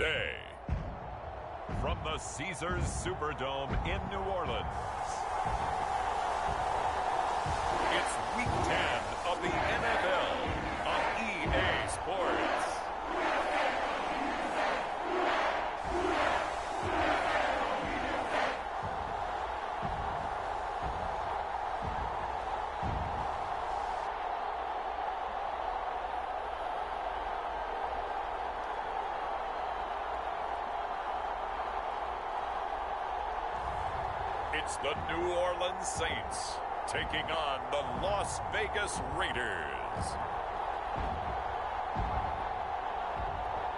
today. From the Caesars Superdome in New Orleans, it's Week 10 of the NFL on EA Sports. It's the New Orleans Saints taking on the Las Vegas Raiders.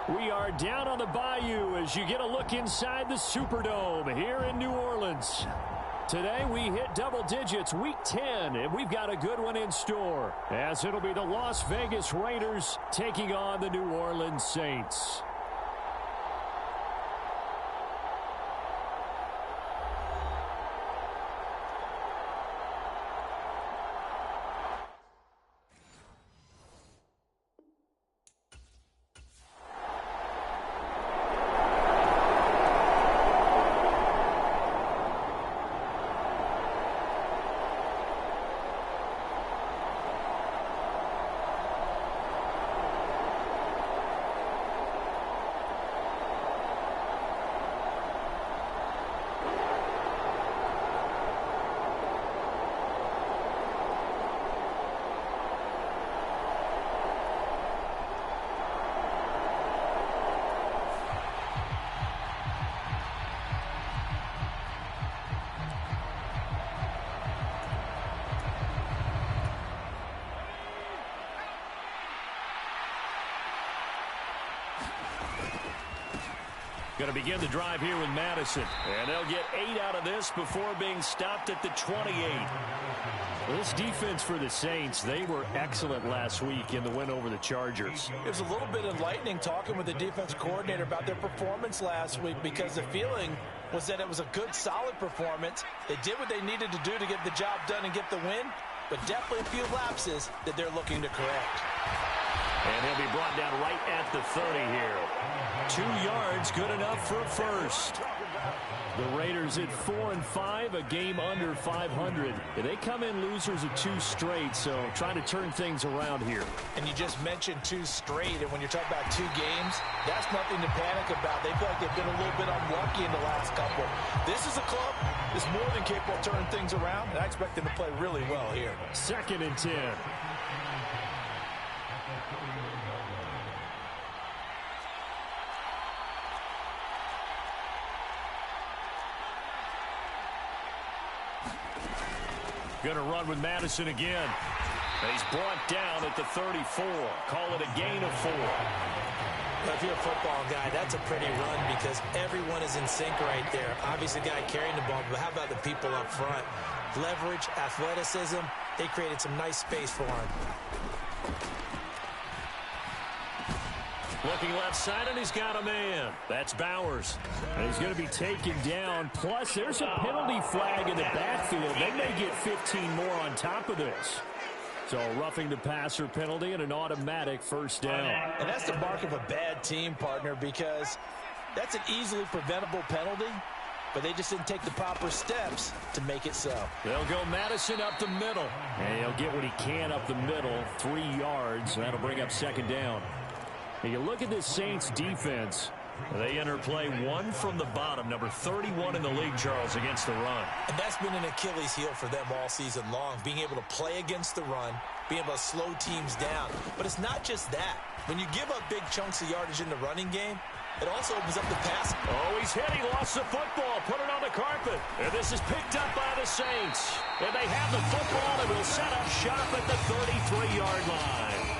We are down on the bayou as you get a look inside the Superdome here in New Orleans. Today we hit double digits, Week 10, and we've got a good one in store, as it'll be the Las Vegas Raiders taking on the New Orleans Saints. Going to begin the drive here with Madison. And they'll get 8 out of this before being stopped at the 28. This defense for the Saints, they were excellent last week in the win over the Chargers. It was a little bit enlightening talking with the defense coordinator about their performance last week, because the feeling was that it was a good, solid performance. They did what they needed to do to get the job done and get the win, but definitely a few lapses that they're looking to correct. And he'll be brought down right at the 30 here. 2 yards, good enough for a first. The Raiders at 4-5, a game under 500. They come in losers of 2 straight, so trying to turn things around here. And you just mentioned 2 straight, and when you're talking about 2 games, that's nothing to panic about. They feel like they've been a little bit unlucky in the last couple. This is a club that's more than capable of turning things around, and I expect them to play really well here. 2nd and 10. Going to run with Madison again. He's brought down at the 34. Call it a gain of 4. Well, if you're a football guy, that's a pretty run because everyone is in sync right there. Obviously, the guy carrying the ball, but how about the people up front? Leverage, athleticism, they created some nice space for him. Looking left side, and he's got a man. That's Bowers. And he's going to be taken down. Plus, there's a penalty flag in the backfield. They may get 15 more on top of this. So, roughing the passer penalty and an automatic first down. And that's the mark of a bad team, partner, because that's an easily preventable penalty, but they just didn't take the proper steps to make it so. They'll go Madison up the middle. And he'll get what he can up the middle, 3 yards. That'll bring up 2nd down. And you look at this Saints defense. They enter play 1 from the bottom, number 31 in the league, Charles, against the run. And that's been an Achilles heel for them all season long, being able to play against the run, being able to slow teams down. But it's not just that. When you give up big chunks of yardage in the running game, it also opens up the pass. Oh, he's hit. He lost the football. Put it on the carpet. And this is picked up by the Saints. And they have the football, and will set up shop at the 33-yard line.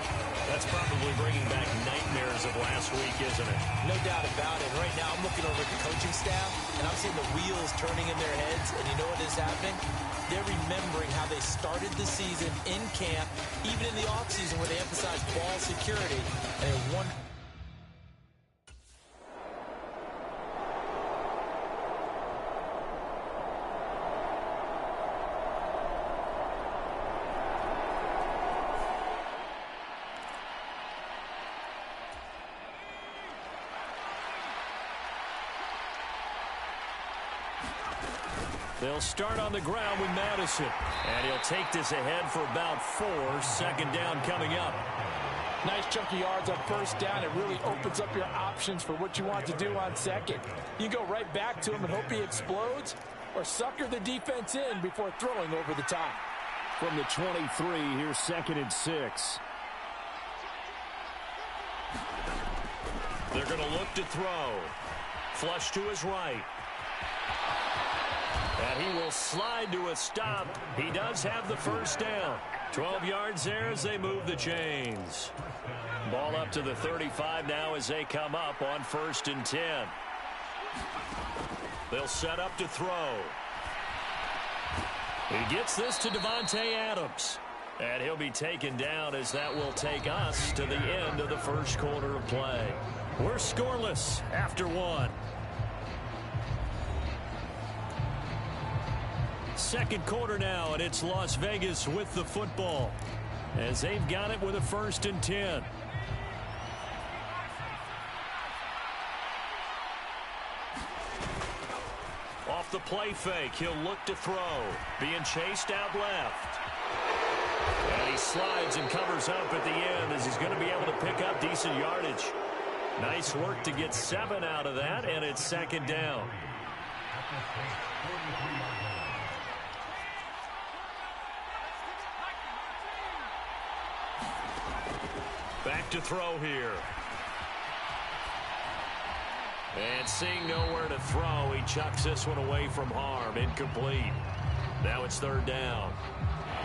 That's probably bringing back nightmares of last week, isn't it? No doubt about it. Right now, I'm looking over at the coaching staff, and I'm seeing the wheels turning in their heads. And you know what is happening? They're remembering how they started the season in camp, even in the offseason where they emphasized ball security. And they won. They'll start on the ground with Madison. And he'll take this ahead for about 4. Second down coming up. Nice chunky yards on first down. It really opens up your options for what you want to do on second. You go right back to him and hope he explodes, or sucker the defense in before throwing over the top. From the 23, here's 2nd and 6. They're going to look to throw. Flush to his right. And he will slide to a stop. He does have the first down. 12 yards there as they move the chains. Ball up to the 35 now as they come up on 1st and 10. They'll set up to throw. He gets this to Devontae Adams. And he'll be taken down as that will take us to the end of the first quarter of play. We're scoreless after 1. Second quarter now, and it's Las Vegas with the football as they've got it with a 1st and 10. Off the play fake, he'll look to throw. Being chased out left. And he slides and covers up at the end as he's going to be able to pick up decent yardage. Nice work to get 7 out of that, and it's 2nd down. Back to throw here. And seeing nowhere to throw, he chucks this one away from harm. Incomplete. Now it's 3rd down.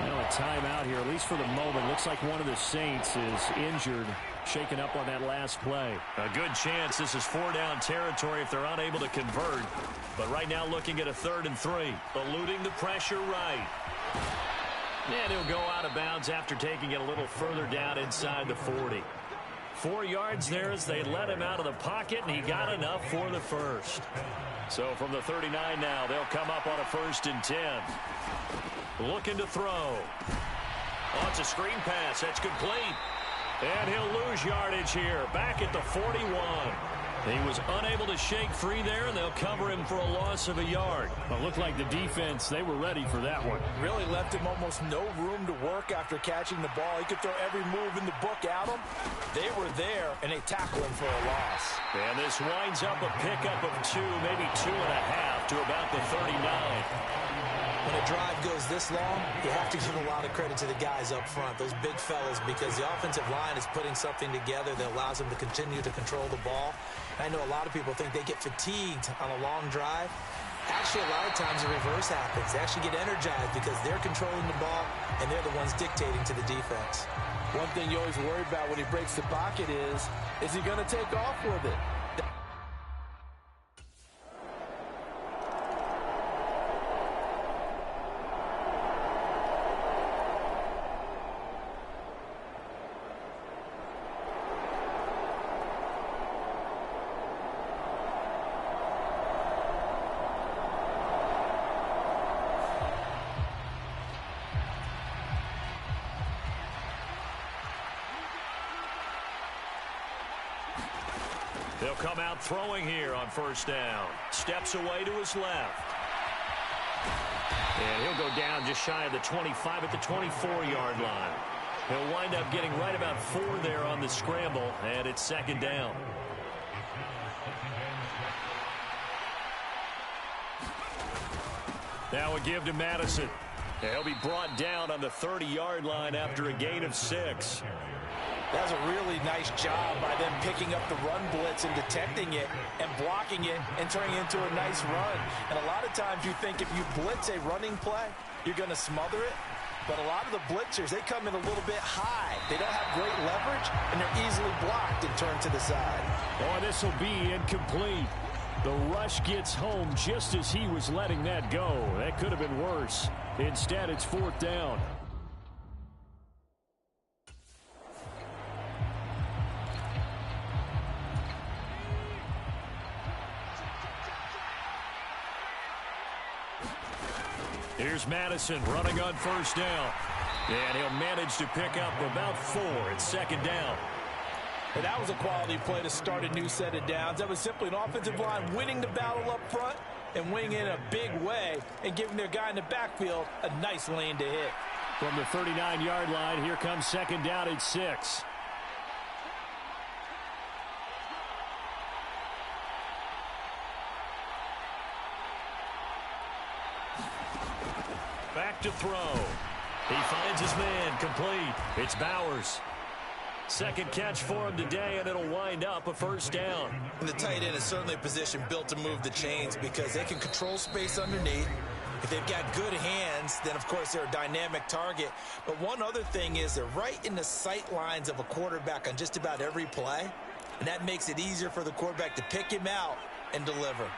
Well, a timeout here, at least for the moment. Looks like one of the Saints is injured, shaken up on that last play. A good chance this is 4-down territory if they're unable to convert. But right now looking at a 3rd and 3. Eluding the pressure right. And he'll go out of bounds after taking it a little further down inside the 40. 4 yards there as they let him out of the pocket, and he got enough for the first. So from the 39 now, they'll come up on a 1st and 10. Looking to throw. Oh, it's a screen pass. That's complete. And he'll lose yardage here. Back at the 41. He was unable to shake free there, and they'll cover him for a loss of a yard. Well, it looked like the defense, they were ready for that one. Really left him almost no room to work after catching the ball. He could throw every move in the book at him. They were there, and they tackled him for a loss. And this winds up a pickup of 2, maybe 2.5 to about the 39. When a drive goes this long, you have to give a lot of credit to the guys up front, those big fellas, because the offensive line is putting something together that allows them to continue to control the ball. I know a lot of people think they get fatigued on a long drive. Actually, a lot of times the reverse happens. They actually get energized because they're controlling the ball, and they're the ones dictating to the defense. One thing you always worry about when he breaks the pocket is he going to take off with it? They'll come out throwing here on 1st down. Steps away to his left. And he'll go down just shy of the 25 at the 24-yard line. He'll wind up getting right about 4 there on the scramble, and it's 2nd down. Now a give to Madison. He'll be brought down on the 30-yard line after a gain of 6. That was a really nice job by them picking up the run blitz and detecting it and blocking it and turning it into a nice run. And a lot of times you think if you blitz a running play, you're going to smother it. But a lot of the blitzers, they come in a little bit high. They don't have great leverage, and they're easily blocked and turned to the side. Oh, this will be incomplete. The rush gets home just as he was letting that go. That could have been worse. Instead, it's 4th down. Here's Madison running on 1st down. And he'll manage to pick up about 4 at 2nd down. And that was a quality play to start a new set of downs. That was simply an offensive line winning the battle up front and wing in a big way and giving their guy in the backfield a nice lane to hit. From the 39-yard line, here comes second down at 6. Back to throw. He finds his man, complete. It's Bowers. Second catch for him today, and it'll wind up a first down. And the tight end is certainly a position built to move the chains because they can control space underneath. If they've got good hands, then, of course, they're a dynamic target. But one other thing is they're right in the sight lines of a quarterback on just about every play, and that makes it easier for the quarterback to pick him out and deliver.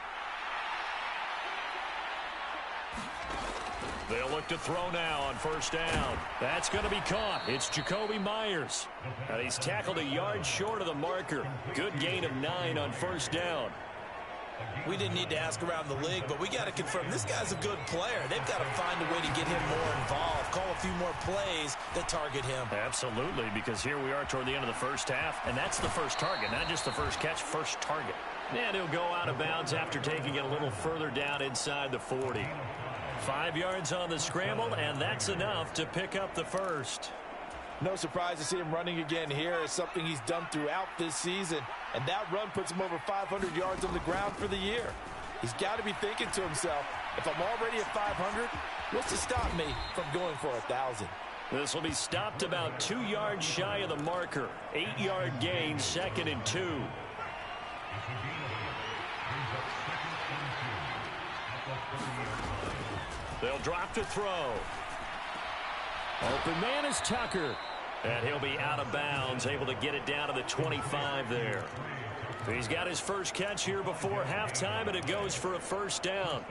They'll look to throw now on first down. That's going to be caught. It's Jacoby Myers. And he's tackled a yard short of the marker. Good gain of 9 on first down. We didn't need to ask around the league, but we got to confirm this guy's a good player. They've got to find a way to get him more involved, call a few more plays that target him. Absolutely, because here we are toward the end of the first half, and that's the first target, not just the first catch, first target. And he'll go out of bounds after taking it a little further down inside the 40. 5 yards on the scramble, and that's enough to pick up the first. No surprise to see him running again here. It's something he's done throughout this season, and that run puts him over 500 yards on the ground for the year. He's got to be thinking to himself, if I'm already at 500, what's to stop me from going for 1,000? This will be stopped about 2 yards shy of the marker. 8-yard gain, 2nd and 2. They'll drop to throw. Open man is Tucker. And he'll be out of bounds, able to get it down to the 25 there. He's got his first catch here before halftime, and it goes for a first down.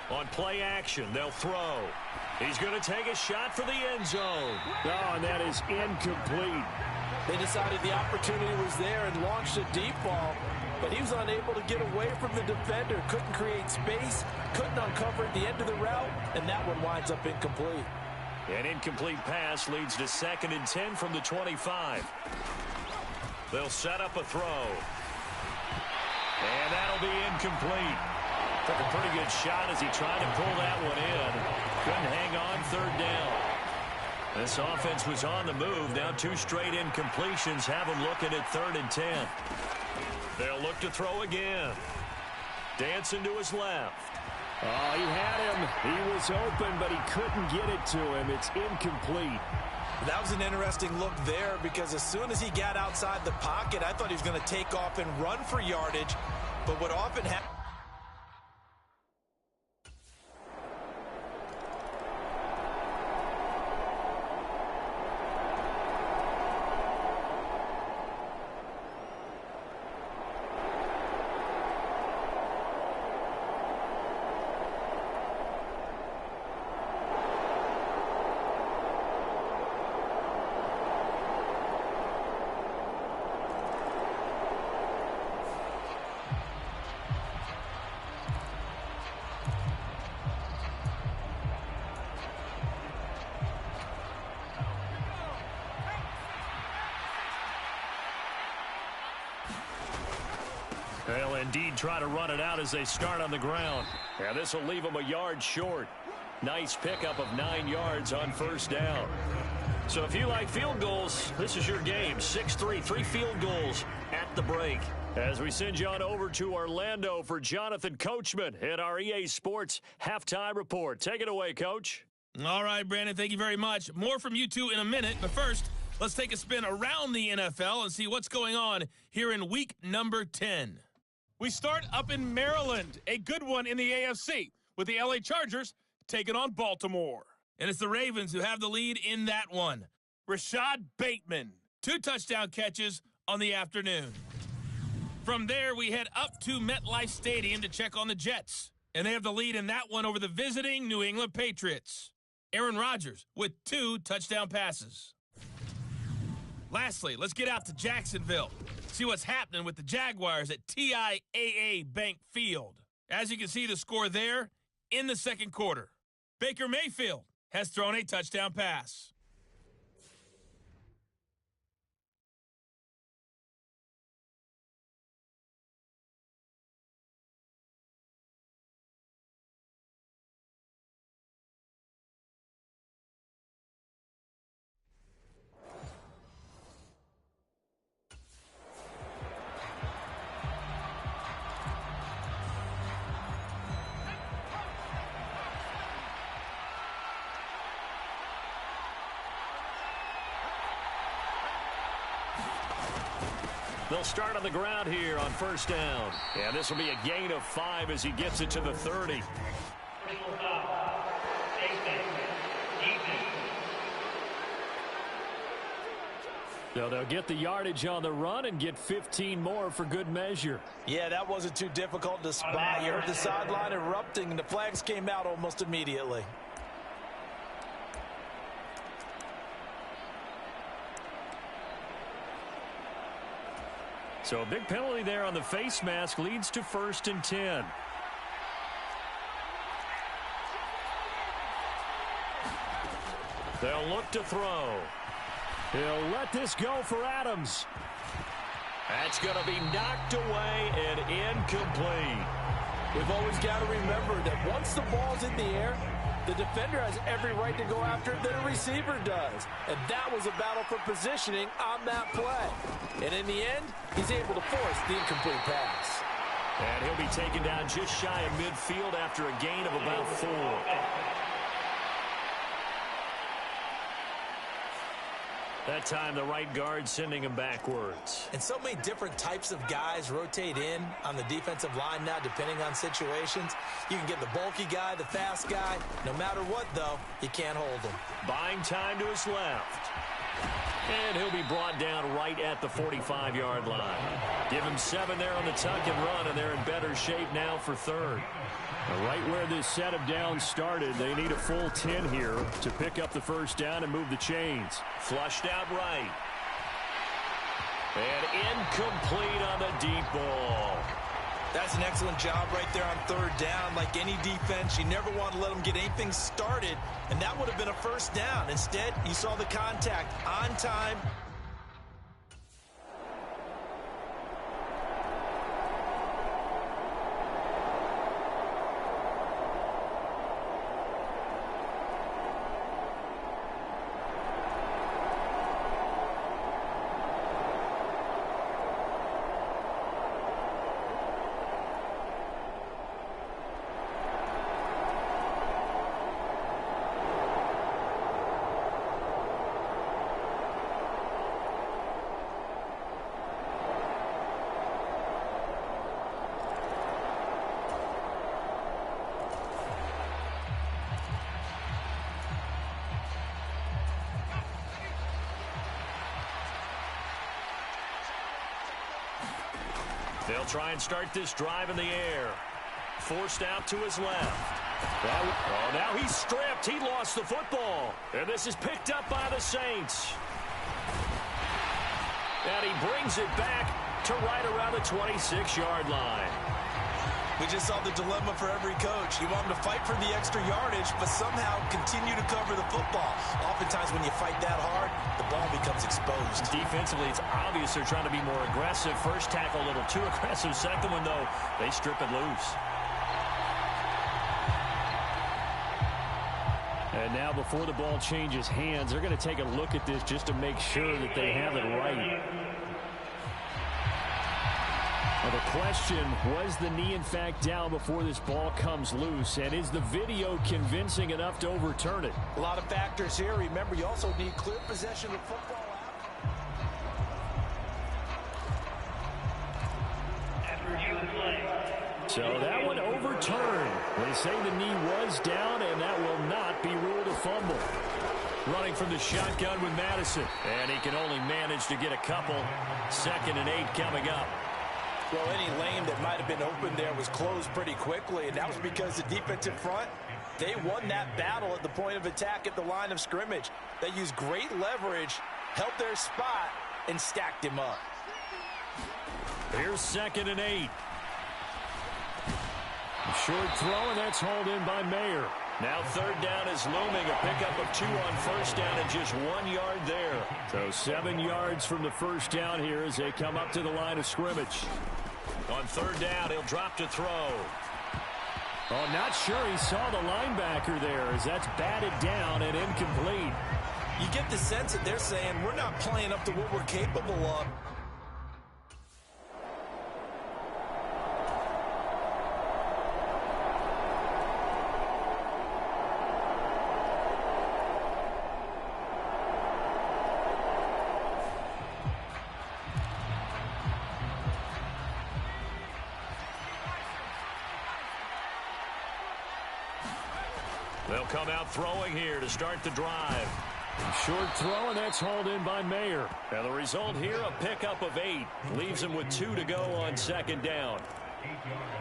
On play action, they'll throw. He's going to take a shot for the end zone. Oh, and that is incomplete. They decided the opportunity was there and launched a deep ball, but he was unable to get away from the defender. Couldn't create space, couldn't uncover at the end of the route, and that one winds up incomplete. An incomplete pass leads to 2nd and 10 from the 25. They'll set up a throw. And that'll be incomplete. Took a pretty good shot as he tried to pull that one in. Couldn't hang on, 3rd down. This offense was on the move. Now 2 straight incompletions have them looking at 3rd and 10. They'll look to throw again. Dancing to his left. Oh, he had him. He was open, but he couldn't get it to him. It's incomplete. That was an interesting look there because as soon as he got outside the pocket, I thought he was going to take off and run for yardage. But what often happens... They'll indeed try to run it out as they start on the ground. Yeah, this will leave them a yard short. Nice pickup of 9 yards on first down. So if you like field goals, this is your game. 6-3, 3 field goals at the break. As we send you on over to Orlando for Jonathan Coachman at our EA Sports Halftime Report. Take it away, Coach. All right, Brandon, thank you very much. More from you two in a minute, but first, let's take a spin around the NFL and see what's going on here in week number 10. We start up in Maryland, a good one in the AFC, with the LA Chargers taking on Baltimore. And it's the Ravens who have the lead in that one. Rashad Bateman, 2 touchdown catches on the afternoon. From there, we head up to MetLife Stadium to check on the Jets. And they have the lead in that one over the visiting New England Patriots. Aaron Rodgers with 2 touchdown passes. Lastly, let's get out to Jacksonville. See what's happening with the Jaguars at TIAA Bank Field. As you can see the score there in the second quarter. Baker Mayfield has thrown a touchdown pass. They'll start on the ground here on first down. And this will be a gain of 5 as he gets it to the 30. So they'll get the yardage on the run and get 15 more for good measure. Yeah, that wasn't too difficult to spot. You heard the sideline erupting, and the flags came out almost immediately. So a big penalty there on the face mask leads to 1st and 10. They'll look to throw. He'll let this go for Adams. That's going to be knocked away and incomplete. We've always got to remember that once the ball's in the air, the defender has every right to go after it that a receiver does. And that was a battle for positioning on that play. And in the end, he's able to force the incomplete pass. And he'll be taken down just shy of midfield after a gain of about 4. That time, the right guard sending him backwards. And so many different types of guys rotate in on the defensive line now, depending on situations. You can get the bulky guy, the fast guy. No matter what, though, you can't hold him. Buying time to his left. And he'll be brought down right at the 45-yard line. Give him 7 there on the tuck and run, and they're in better shape now for 3rd. Right where this set of downs started, they need a full 10 here to pick up the first down and move the chains. Flushed out right. And incomplete on the deep ball. That's an excellent job right there on 3rd down. Like any defense, you never want to let them get anything started, and that would have been a first down. Instead, you saw the contact on time. They'll try and start this drive in the air. Forced out to his left. Now he's stripped. He lost the football. And this is picked up by the Saints. And he brings it back to right around the 26-yard line. We just saw the dilemma for every coach. You want them to fight for the extra yardage, but somehow continue to cover the football. Oftentimes when you fight that hard, the ball becomes exposed. Defensively, it's obvious they're trying to be more aggressive. First tackle a little too aggressive. Second one, though, they strip it loose. And now before the ball changes hands, they're going to take a look at this just to make sure that they have it right. Well, the question, was the knee in fact down before this ball comes loose? And is the video convincing enough to overturn it? A lot of factors here. Remember, you also need clear possession of football. So that one overturned. They say the knee was down, and that will not be ruled a fumble. Running from the shotgun with Madison. And he can only manage to get a couple. 2nd and 8 coming up. Well, any lane that might have been open there was closed pretty quickly, and that was because the defensive front, they won that battle at the point of attack at the line of scrimmage. They used great leverage, held their spot, and stacked him up. Here's 2nd and 8. A short throw, and that's hauled in by Mayer. Now 3rd down is looming. A pickup of 2 on first down and just 1 yard there. So 7 yards from the first down here as they come up to the line of scrimmage. On 3rd down, he'll drop to throw. Oh, not sure he saw the linebacker there as that's batted down and incomplete. You get the sense that they're saying, we're not playing up to what we're capable of. They'll come out throwing here to start the drive. Short throw, and that's hauled in by Mayer. And the result here, a pickup of 8. Leaves him with 2 to go on second down.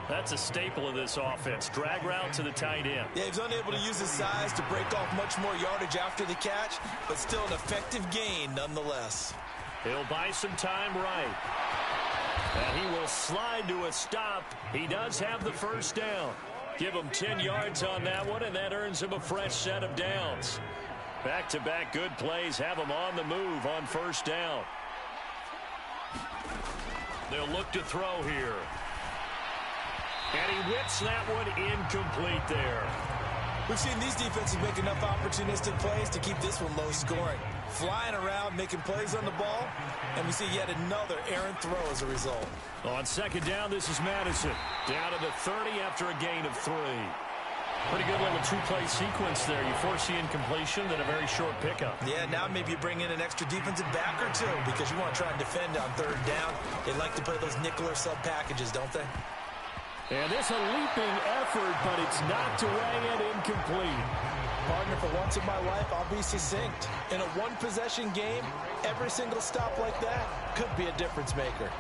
That's a staple of this offense. Drag route to the tight end. Yeah, he's unable to use his size to break off much more yardage after the catch, but still an effective gain nonetheless. He'll buy some time right. And he will slide to a stop. He does have the first down. Give him 10 yards on that one, and that earns him a fresh set of downs. Back-to-back good plays have him on the move on first down. They'll look to throw here. And he whips that one incomplete there. We've seen these defenses make enough opportunistic plays to keep this one low scoring. Flying around, making plays on the ball, and we see yet another errant throw as a result. On second down, this is Madison. Down to the 30 after a gain of 3. Pretty good little two-play sequence there. You force the incompletion, then a very short pickup. Yeah, now maybe you bring in an extra defensive back or two because you want to try and defend on third down. They like to play those nickel or sub packages, don't they? And this a leaping effort, but it's knocked away and incomplete. Partner, for once in my life, I'll be succinct. In a one-possession game, every single stop like that could be a difference maker.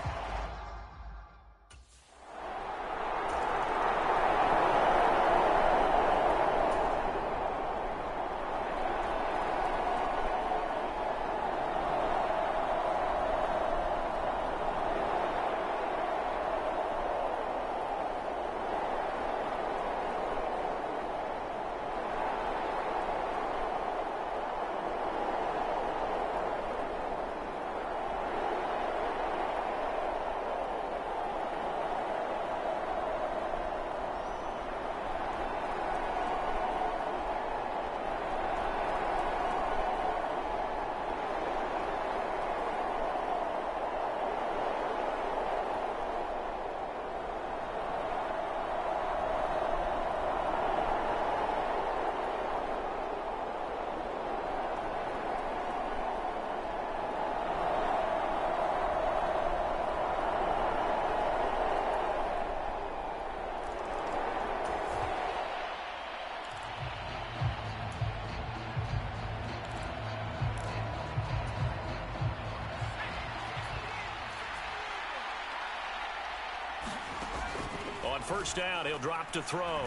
On first down, he'll drop to throw.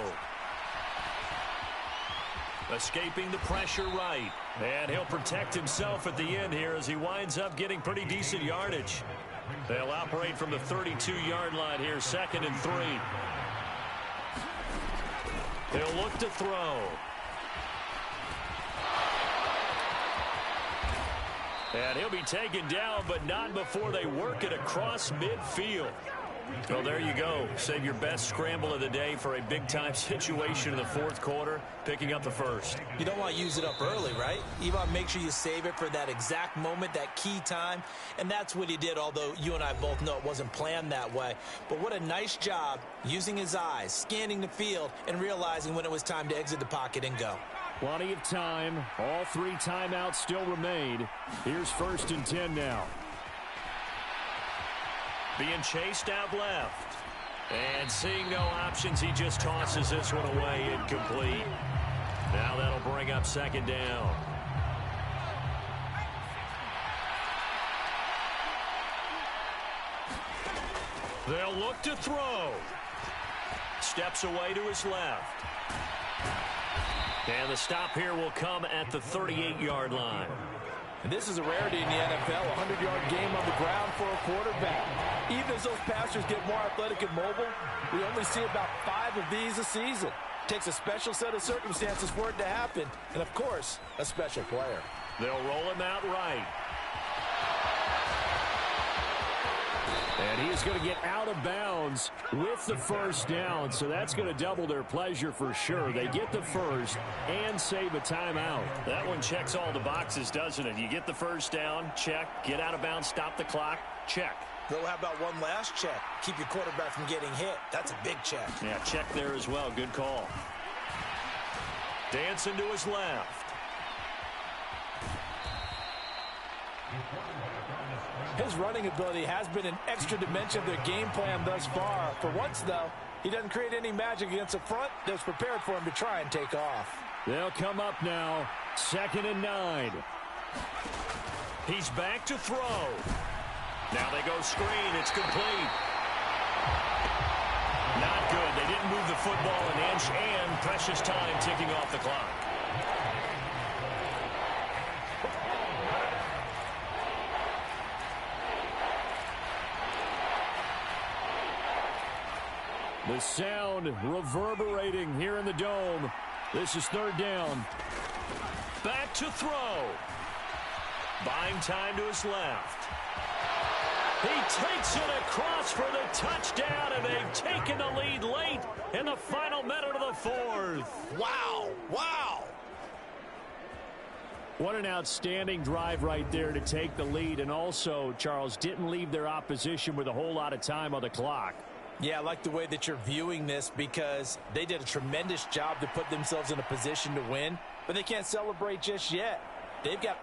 Escaping the pressure right. And he'll protect himself at the end here as he winds up getting pretty decent yardage. They'll operate from the 32-yard line here, 2nd and 3. They'll look to throw. And he'll be taken down, but not before they work it across midfield. Well, there you go. Save your best scramble of the day for a big-time situation in the fourth quarter, picking up the first. You don't want to use it up early, right? You want to make sure you save it for that exact moment, that key time. And that's what he did, although you and I both know it wasn't planned that way. But what a nice job using his eyes, scanning the field, and realizing when it was time to exit the pocket and go. Plenty of time. All 3 timeouts still remain. Here's 1st and 10 now. Being chased out left. And seeing no options, he just tosses this one away incomplete. Now that'll bring up 2nd down. They'll look to throw. Steps away to his left. And the stop here will come at the 38-yard line. And this is a rarity in the NFL, a 100-yard game on the ground for a quarterback. Even as those passers get more athletic and mobile, we only see about 5 of these a season. It takes a special set of circumstances for it to happen, and of course, a special player. They'll roll him out right. And he is going to get out of bounds with the first down, so that's going to double their pleasure for sure. They get the first and save a timeout. That one checks all the boxes, doesn't it? You get the first down, check. Get out of bounds, stop the clock, check. Though, how about one last check? Keep your quarterback from getting hit. That's a big check. Yeah, check there as well. Good call. Dancing to his left. His running ability has been an extra dimension of their game plan thus far. For once, though, he doesn't create any magic against a front that's prepared for him to try and take off. They'll come up now. 2nd and 9. He's back to throw. Now they go screen. It's complete. Not good. They didn't move the football an inch, and precious time ticking off the clock. The sound reverberating here in the dome. This is 3rd down. Back to throw. Buying time to his left. He takes it across for the touchdown, and they've taken the lead late in the final minute of the 4th. Wow. Wow. What an outstanding drive right there to take the lead, and also, Charles, didn't leave their opposition with a whole lot of time on the clock. Yeah, I like the way that you're viewing this because they did a tremendous job to put themselves in a position to win, but they can't celebrate just yet. They've got...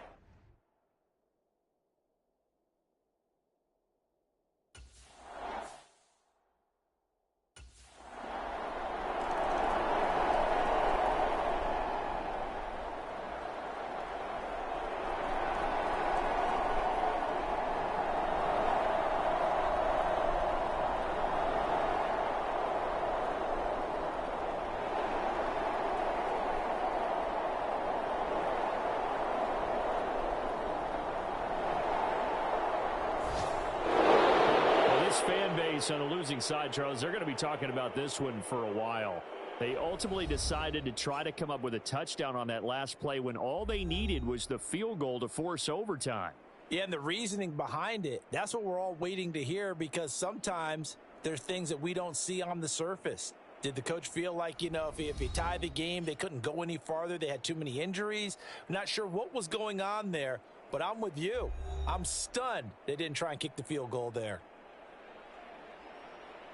On the losing side, Charles, they're going to be talking about this one for a while. They ultimately decided to try to come up with a touchdown on that last play when all they needed was the field goal to force overtime. Yeah, and the reasoning behind it, that's what we're all waiting to hear, because sometimes there's things that we don't see on the surface. Did the coach feel like, if he tied the game, they couldn't go any farther? They had too many injuries? I'm not sure what was going on there, but I'm with you. I'm stunned they didn't try and kick the field goal there.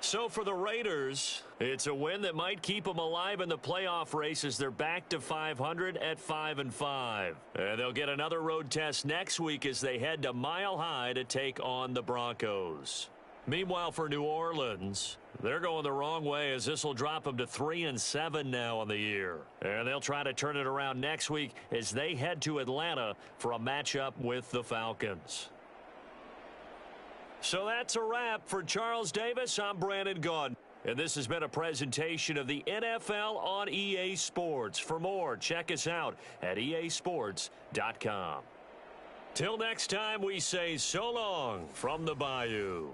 So for the Raiders, it's a win that might keep them alive in the playoff race as they're back to 500 at 5-5. And they'll get another road test next week as they head to Mile High to take on the Broncos. Meanwhile, for New Orleans, they're going the wrong way as this will drop them to 3-7 now on the year. And they'll try to turn it around next week as they head to Atlanta for a matchup with the Falcons. So that's a wrap. For Charles Davis, I'm Brandon Gaudin. And this has been a presentation of the NFL on EA Sports. For more, check us out at easports.com. Till next time, we say so long from the Bayou.